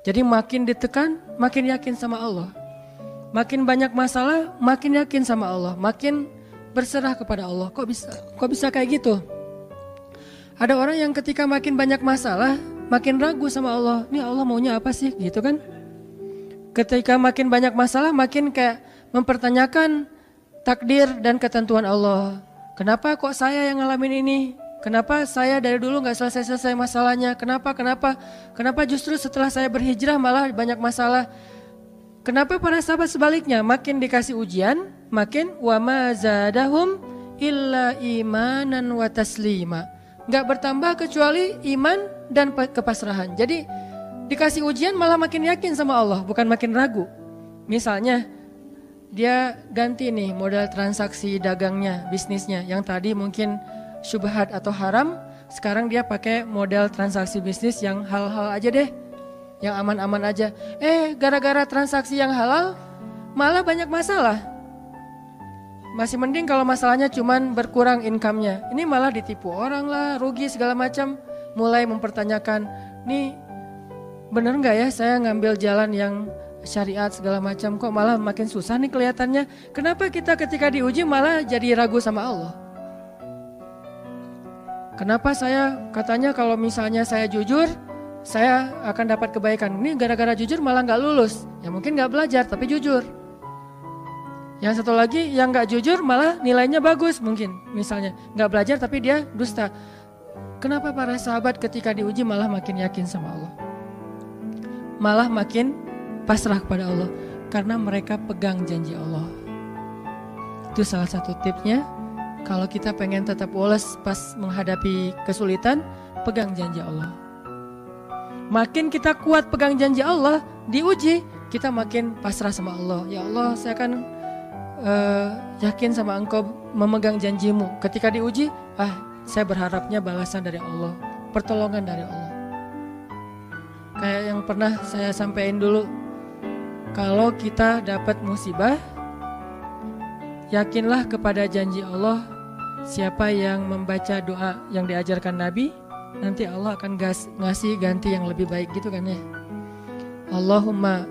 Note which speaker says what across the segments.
Speaker 1: Jadi makin ditekan, makin yakin sama Allah. Makin banyak masalah, makin yakin sama Allah. Makin berserah kepada Allah. Kok bisa kayak gitu? Ada orang yang ketika makin banyak masalah, makin ragu sama Allah. Ini Allah maunya apa sih? Gitu kan? Ketika makin banyak masalah, makin kayak mempertanyakan takdir dan ketentuan Allah. Kenapa kok saya yang ngalamin ini? Kenapa saya dari dulu gak selesai-selesai masalahnya? Kenapa justru setelah saya berhijrah malah banyak masalah? Kenapa para sahabat sebaliknya? Makin dikasih ujian, makin wa ma zadahum illa imanan wa taslima. Gak bertambah kecuali iman dan kepasrahan. Jadi dikasih ujian malah makin yakin sama Allah, bukan makin ragu. Misalnya dia ganti nih model transaksi dagangnya, bisnisnya. Yang tadi mungkin syubhat atau haram, sekarang dia pakai model transaksi bisnis yang halal aja deh, yang aman-aman aja. Gara-gara transaksi yang halal malah banyak masalah. Masih mending kalau masalahnya cuman berkurang income-nya. Ini malah ditipu orang lah, rugi segala macam. Mulai mempertanyakan, nih bener gak ya saya ngambil jalan yang syariat segala macam, kok malah makin susah nih kelihatannya. Kenapa kita ketika diuji malah jadi ragu sama Allah? Kenapa saya katanya kalau misalnya saya jujur, saya akan dapat kebaikan. Ini gara-gara jujur malah gak lulus. Ya mungkin gak belajar tapi jujur. Yang satu lagi yang gak jujur malah nilainya bagus mungkin. Misalnya gak belajar tapi dia dusta. Kenapa para sahabat ketika diuji malah makin yakin sama Allah? Malah makin pasrah kepada Allah. Karena mereka pegang janji Allah. Itu salah satu tipsnya. Kalau kita pengen tetap woles pas menghadapi kesulitan, pegang janji Allah. Makin kita kuat pegang janji Allah, diuji, kita makin pasrah sama Allah. Ya Allah, saya akan yakin sama Engkau memegang janjimu. Ketika diuji, saya berharapnya balasan dari Allah, pertolongan dari Allah. Kayak yang pernah saya sampaikan dulu, kalau kita dapat musibah, yakinlah kepada janji Allah. Siapa yang membaca doa yang diajarkan Nabi, nanti Allah akan ngasih ganti yang lebih baik gitu kan ya. Allahumma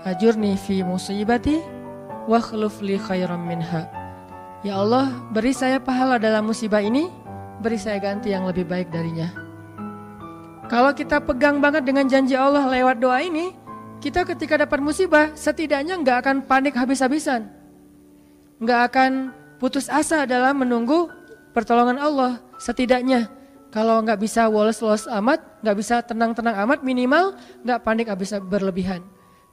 Speaker 1: ajurni fi musibati wa khluf li khairam minha. Ya Allah, beri saya pahala dalam musibah ini, beri saya ganti yang lebih baik darinya. Kalau kita pegang banget dengan janji Allah lewat doa ini, kita ketika dapat musibah setidaknya gak akan panik habis-habisan. Gak akan putus asa dalam menunggu pertolongan Allah. Setidaknya kalau gak bisa woles-woles amat, gak bisa tenang-tenang amat, minimal gak panik habis berlebihan.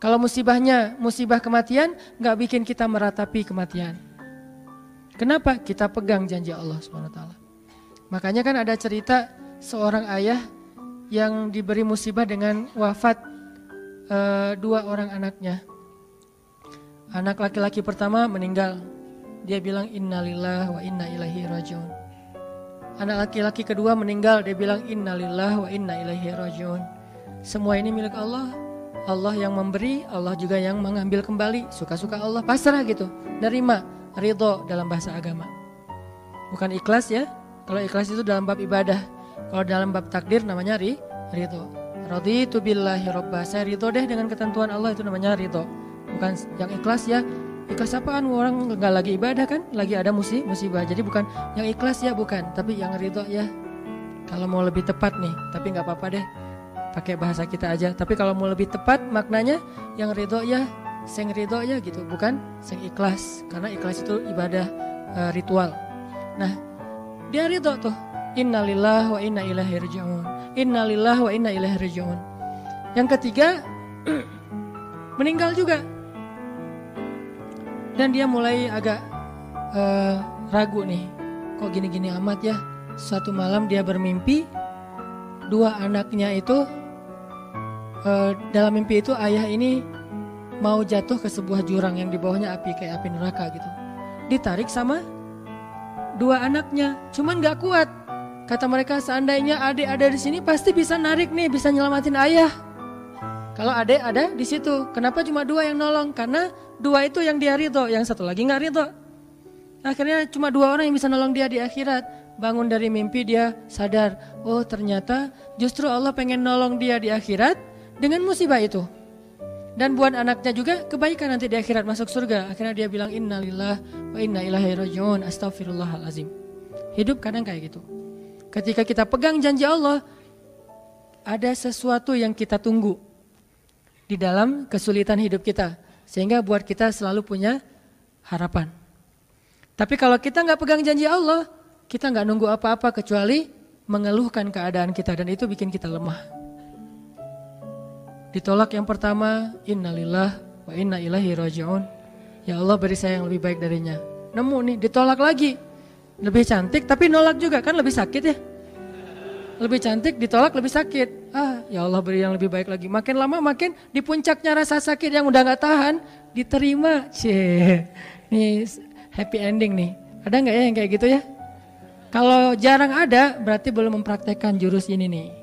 Speaker 1: Kalau musibahnya musibah kematian, gak bikin kita meratapi kematian. Kenapa? Kita pegang janji Allah SWT. Makanya kan ada cerita seorang ayah yang diberi musibah dengan wafat 2 orang anaknya. Anak laki-laki pertama meninggal. Dia bilang innalillahi wa inna ilaihi rajiun. Anak laki-laki kedua meninggal, dia bilang innalillahi wa inna ilaihi rajiun. Semua ini milik Allah. Allah yang memberi, Allah juga yang mengambil kembali. Suka-suka Allah, pasrah gitu. Nerima, ridho dalam bahasa agama. Bukan ikhlas ya. Kalau ikhlas itu dalam bab ibadah. Kalau dalam bab takdir namanya ridho. Raditu billahi robba. Saya ridho deh dengan ketentuan Allah, itu namanya ridho. Bukan yang ikhlas ya. Ikhlas apaan? Orang gak lagi ibadah kan, lagi ada musibah. Jadi bukan yang ikhlas ya, bukan. Tapi yang ridho ya. Kalau mau lebih tepat nih, tapi gak apa-apa deh, pakai bahasa kita aja. Tapi kalau mau lebih tepat maknanya, yang ridho ya, sing ridho ya gitu. Bukan sing ikhlas. Karena ikhlas itu ibadah ritual. Nah, dia ridho tuh. Innalillahi wa inna ilaihi rajiun. Innalillahi wa inna ilaihi rajiun. Yang ketiga, meninggal juga. Dan dia mulai agak ragu nih, kok gini-gini amat ya. Suatu malam dia bermimpi 2 anaknya itu, dalam mimpi itu ayah ini mau jatuh ke sebuah jurang yang di bawahnya api, kayak api neraka gitu. Ditarik sama 2 anaknya, cuman gak kuat. Kata mereka, seandainya adik ada di sini pasti bisa narik nih, bisa nyelamatin ayah. Kalau adik ada di situ, kenapa cuma 2 yang nolong? Karena 2 itu yang dia ridho, yang satu lagi nggak ridho. Akhirnya cuma 2 orang yang bisa nolong dia di akhirat. Bangun dari mimpi dia sadar, oh ternyata justru Allah pengen nolong dia di akhirat dengan musibah itu. Dan buat anaknya juga kebaikan nanti di akhirat masuk surga. Akhirnya dia bilang innalillah wa inna ilaihi rajiun, astaghfirullahalazim. Hidup kadang kayak gitu. Ketika kita pegang janji Allah, ada sesuatu yang kita tunggu di dalam kesulitan hidup kita. Sehingga buat kita selalu punya harapan. Tapi kalau kita nggak pegang janji Allah, kita nggak nunggu apa-apa kecuali mengeluhkan keadaan kita. Dan itu bikin kita lemah. Ditolak yang pertama, innalillah wa inna ilaihi rajiun. Ya Allah beri saya yang lebih baik darinya. Nemu nih, ditolak lagi. Lebih cantik tapi nolak juga, kan lebih sakit ya. Lebih cantik, ditolak lebih sakit. Ya Allah beri yang lebih baik lagi. Makin lama makin di puncaknya rasa sakit yang udah gak tahan, diterima. Nih happy ending nih. Ada gak ya yang kayak gitu ya? Kalau jarang ada, berarti belum mempraktekkan jurus ini nih.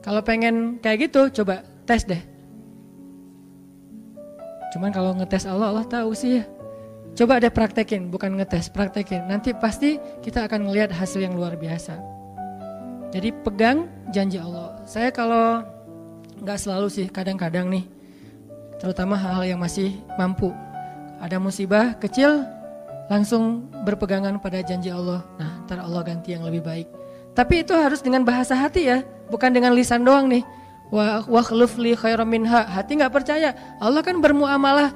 Speaker 1: Kalau pengen kayak gitu, coba tes deh. Cuman kalau ngetes Allah tahu sih ya. Coba deh praktekin, bukan ngetes, praktekin. Nanti pasti kita akan ngelihat hasil yang luar biasa. Jadi pegang janji Allah. Saya kalau nggak selalu sih, kadang-kadang nih, terutama hal-hal yang masih mampu. Ada musibah kecil, langsung berpegangan pada janji Allah. Nah, ntar Allah ganti yang lebih baik. Tapi itu harus dengan bahasa hati ya, bukan dengan lisan doang nih. Wa khluf li khairam minha. Hati nggak percaya. Allah kan bermuamalah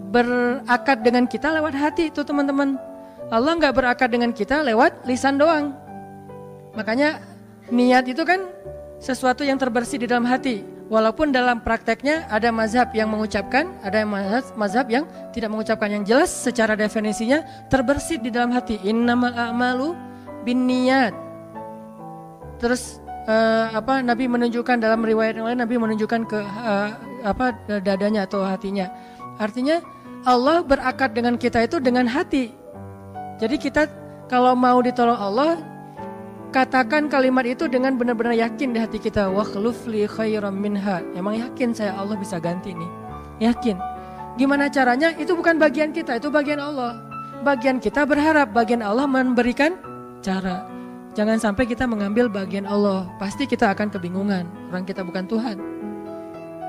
Speaker 1: berakad dengan kita lewat hati itu teman-teman. Allah nggak berakad dengan kita lewat lisan doang. Makanya niat itu kan sesuatu yang terbersih di dalam hati. Walaupun dalam prakteknya ada mazhab yang mengucapkan, ada mazhab yang tidak mengucapkan. Yang jelas secara definisinya terbersih di dalam hati. Innamal a'malu binniyat. Terus Nabi menunjukkan dalam riwayat yang lain, Nabi menunjukkan ke dadanya atau hatinya. Artinya Allah berakad dengan kita itu dengan hati. Jadi kita kalau mau ditolong Allah, katakan kalimat itu dengan benar-benar yakin di hati kita. Wa khluf li khairam minha. Emang yakin saya Allah bisa ganti nih. Yakin. Gimana caranya? Itu bukan bagian kita, itu bagian Allah. Bagian kita berharap, bagian Allah memberikan cara. Jangan sampai kita mengambil bagian Allah. Pasti kita akan kebingungan. Orang kita bukan Tuhan.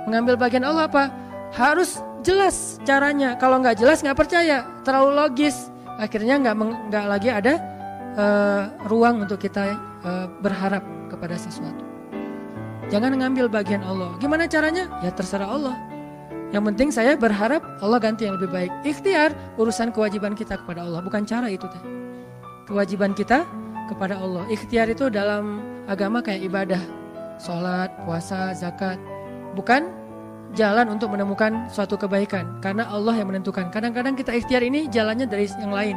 Speaker 1: Mengambil bagian Allah apa? Harus jelas caranya. Kalau nggak jelas nggak percaya. Terlalu logis. Akhirnya nggak lagi ada ruang untuk kita berharap kepada sesuatu. Jangan mengambil bagian Allah. Gimana caranya? Ya terserah Allah. Yang penting saya berharap Allah ganti yang lebih baik. Ikhtiar urusan kewajiban kita kepada Allah. Bukan cara itu. Kewajiban kita kepada Allah. Ikhtiar itu dalam agama kayak ibadah, sholat, puasa, zakat. Bukan jalan untuk menemukan suatu kebaikan, karena Allah yang menentukan. Kadang-kadang kita ikhtiar ini jalannya dari yang lain.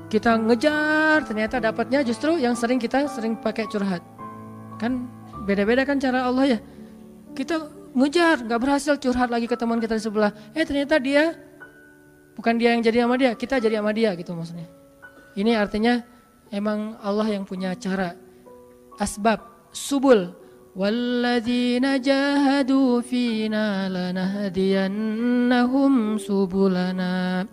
Speaker 1: Kita ngejar, ternyata dapatnya justru yang sering pakai curhat. Kan beda-beda kan cara Allah ya. Kita ngejar, gak berhasil, curhat lagi ke teman kita di sebelah. Ternyata dia, bukan dia yang jadi sama dia, kita jadi sama dia gitu maksudnya. Ini artinya emang Allah yang punya cara, asbab, subul. Walladzina jahadu fina lanahdiyannahum subulana.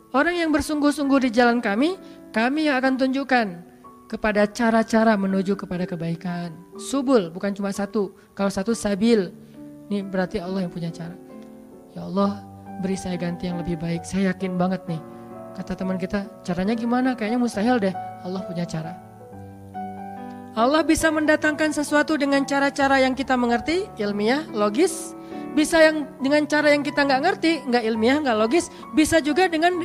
Speaker 1: Orang yang bersungguh-sungguh di jalan kami yang akan tunjukkan kepada cara-cara menuju kepada kebaikan. Subul, bukan cuma satu. Kalau satu sabil, ini berarti Allah yang punya cara. Ya Allah, beri saya ganti yang lebih baik. Saya yakin banget nih. Kata teman kita, caranya gimana? Kayaknya mustahil deh. Allah punya cara. Allah bisa mendatangkan sesuatu dengan cara-cara yang kita mengerti, ilmiah, logis. Bisa yang dengan cara yang kita nggak ngerti, nggak ilmiah, nggak logis. Bisa juga dengan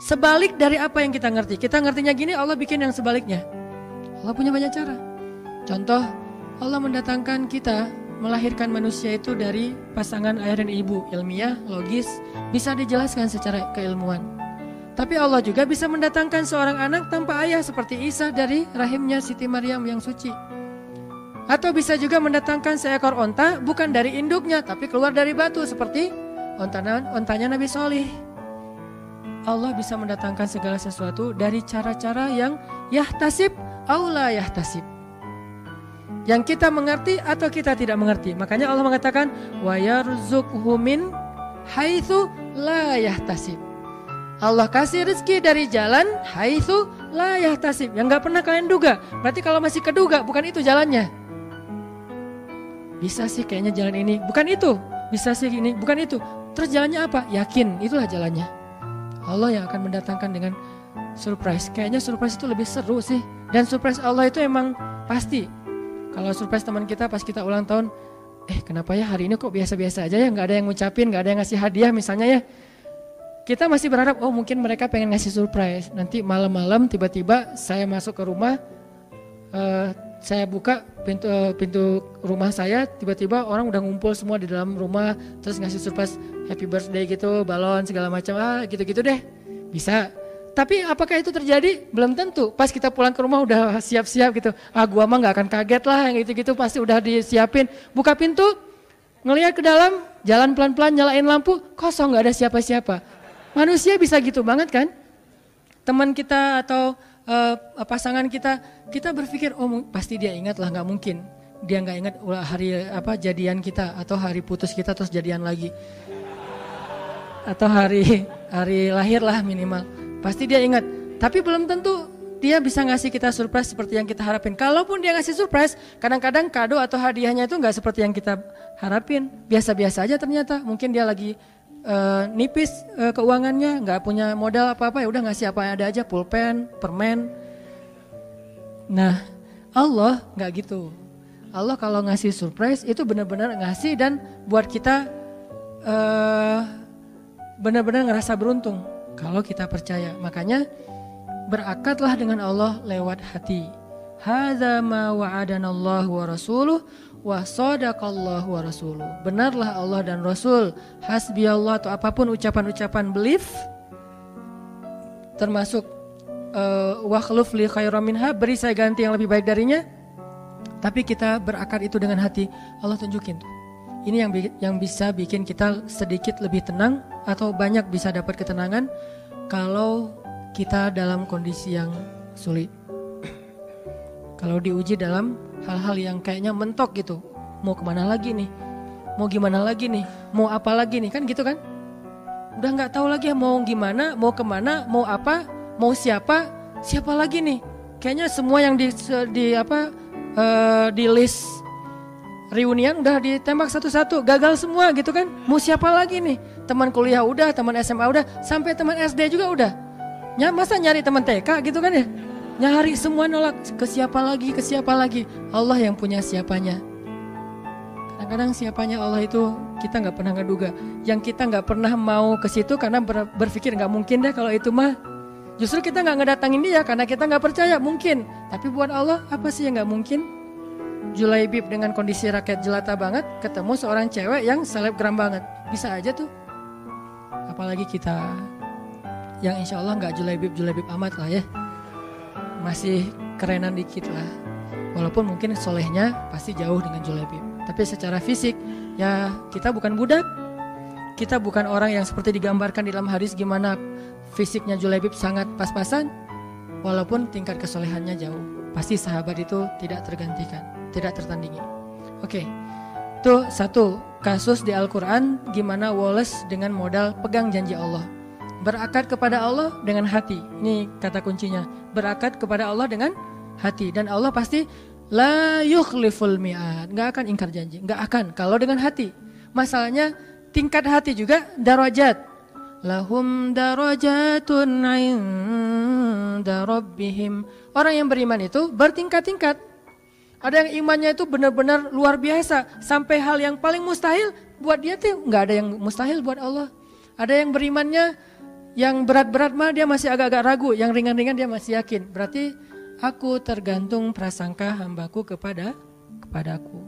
Speaker 1: sebalik dari apa yang kita ngerti. Kita ngertinya gini, Allah bikin yang sebaliknya. Allah punya banyak cara. Contoh, Allah mendatangkan kita, melahirkan manusia itu dari pasangan ayah dan ibu. Ilmiah, logis, bisa dijelaskan secara keilmuan. Tapi Allah juga bisa mendatangkan seorang anak tanpa ayah seperti Isa dari rahimnya Siti Maryam yang suci. Atau bisa juga mendatangkan seekor onta bukan dari induknya tapi keluar dari batu seperti ontanya Nabi Solih. Allah bisa mendatangkan segala sesuatu dari cara-cara yang yahtasib aula yahtasib. Yang kita mengerti atau kita tidak mengerti. Makanya Allah mengatakan wa yarzuqhu min haitsu la yahtasib. Allah kasih rezeki dari jalan haitsu la yahtasib, yang gak pernah kalian duga. Berarti kalau masih keduga bukan itu jalannya. bisa sih kayaknya jalan ini, bukan itu. Bisa sih ini, bukan itu. Terus jalannya apa? Yakin, itulah jalannya. Allah yang akan mendatangkan dengan surprise. Kayaknya surprise itu lebih seru sih. Dan surprise Allah itu emang pasti. Kalau surprise teman kita pas kita ulang tahun, kenapa ya hari ini kok biasa-biasa aja ya, gak ada yang ngucapin, gak ada yang ngasih hadiah misalnya ya. Kita masih berharap, mungkin mereka pengen ngasih surprise. Nanti malam-malam tiba-tiba saya masuk ke rumah, saya buka pintu rumah saya, tiba-tiba orang udah ngumpul semua di dalam rumah, terus ngasih surprise happy birthday gitu, balon segala macam, gitu-gitu deh. Bisa. Tapi apakah itu terjadi? Belum tentu. Pas kita pulang ke rumah udah siap-siap gitu. Gua mah gak akan kaget lah, yang gitu-gitu pasti udah disiapin. Buka pintu, ngelihat ke dalam, jalan pelan-pelan, nyalain lampu, kosong, gak ada siapa-siapa. Manusia bisa gitu banget kan? Teman kita atau pasangan kita berpikir, pasti dia ingat lah, gak mungkin. Dia gak ingat hari jadian kita atau hari putus kita terus jadian lagi. Atau hari lahir lah minimal. Pasti dia ingat, tapi belum tentu dia bisa ngasih kita surprise seperti yang kita harapin. Kalaupun dia ngasih surprise, kadang-kadang kado atau hadiahnya itu nggak seperti yang kita harapin. Biasa-biasa aja ternyata. Mungkin dia lagi nipis keuangannya, nggak punya modal apa-apa, ya udah ngasih apa yang ada aja, pulpen, permen. Nah, Allah nggak gitu. Allah kalau ngasih surprise itu benar-benar ngasih dan buat kita benar-benar ngerasa beruntung. Kalau kita percaya, makanya berakatlah dengan Allah lewat hati. Hadza ma wa'adanallahu wa rasuluh wa shadaqallahu wa rasuluh. Benarlah Allah dan Rasul. Hasbiyallah atau apapun ucapan-ucapan belief, termasuk wa khluf li khairam minha, beri saya ganti yang lebih baik darinya. Tapi kita berakad itu dengan hati, Allah tunjukin tuh. Ini yang bisa bikin kita sedikit lebih tenang atau banyak bisa dapat ketenangan kalau kita dalam kondisi yang sulit. Kalau diuji dalam hal-hal yang kayaknya mentok gitu. Mau kemana lagi nih? Mau gimana lagi nih? Mau apa lagi nih? Kan gitu kan? Udah gak tahu lagi ya mau gimana, mau kemana, mau apa, mau siapa lagi nih? Kayaknya semua yang di list reunian udah ditembak satu-satu, gagal semua gitu kan. Mau siapa lagi nih? Teman kuliah udah, teman SMA udah, sampai teman SD juga udah. Masa nyari teman TK gitu kan ya? Nyari semua nolak, ke siapa lagi? Allah yang punya siapanya. Kadang-kadang siapanya Allah itu kita gak pernah ngeduga. Yang kita gak pernah mau ke situ karena berpikir gak mungkin deh kalau itu mah. Justru kita gak ngedatangin dia karena kita gak percaya mungkin. Tapi buat Allah apa sih yang gak mungkin? Julaibib dengan kondisi rakyat jelata banget ketemu seorang cewek yang selebgram banget, bisa aja tuh. Apalagi kita yang insya Allah nggak julaibib amat lah ya, masih kerenan dikit lah. Walaupun mungkin solehnya pasti jauh dengan julaibib, tapi secara fisik ya kita bukan budak, kita bukan orang yang seperti digambarkan di dalam hadis gimana fisiknya julaibib sangat pas-pasan. Walaupun tingkat kesolehannya jauh, pasti sahabat itu tidak tergantikan, tidak tertandingi. Oke, itu satu kasus di Al-Quran gimana Wallace dengan modal pegang janji Allah. Berakad kepada Allah dengan hati. Ini kata kuncinya, berakad kepada Allah dengan hati. Dan Allah pasti la yukhliful mi'ad, gak akan ingkar janji, gak akan kalau dengan hati. Masalahnya tingkat hati juga darajat. Lahum darajatun 'inda rabbihim. Orang yang beriman itu bertingkat-tingkat. Ada yang imannya itu benar-benar luar biasa, sampai hal yang paling mustahil buat dia tuh nggak ada yang mustahil buat Allah. Ada yang berimannya yang berat-berat mah dia masih agak-agak ragu, yang ringan-ringan dia masih yakin. Berarti aku tergantung prasangka hambaku kepadaku.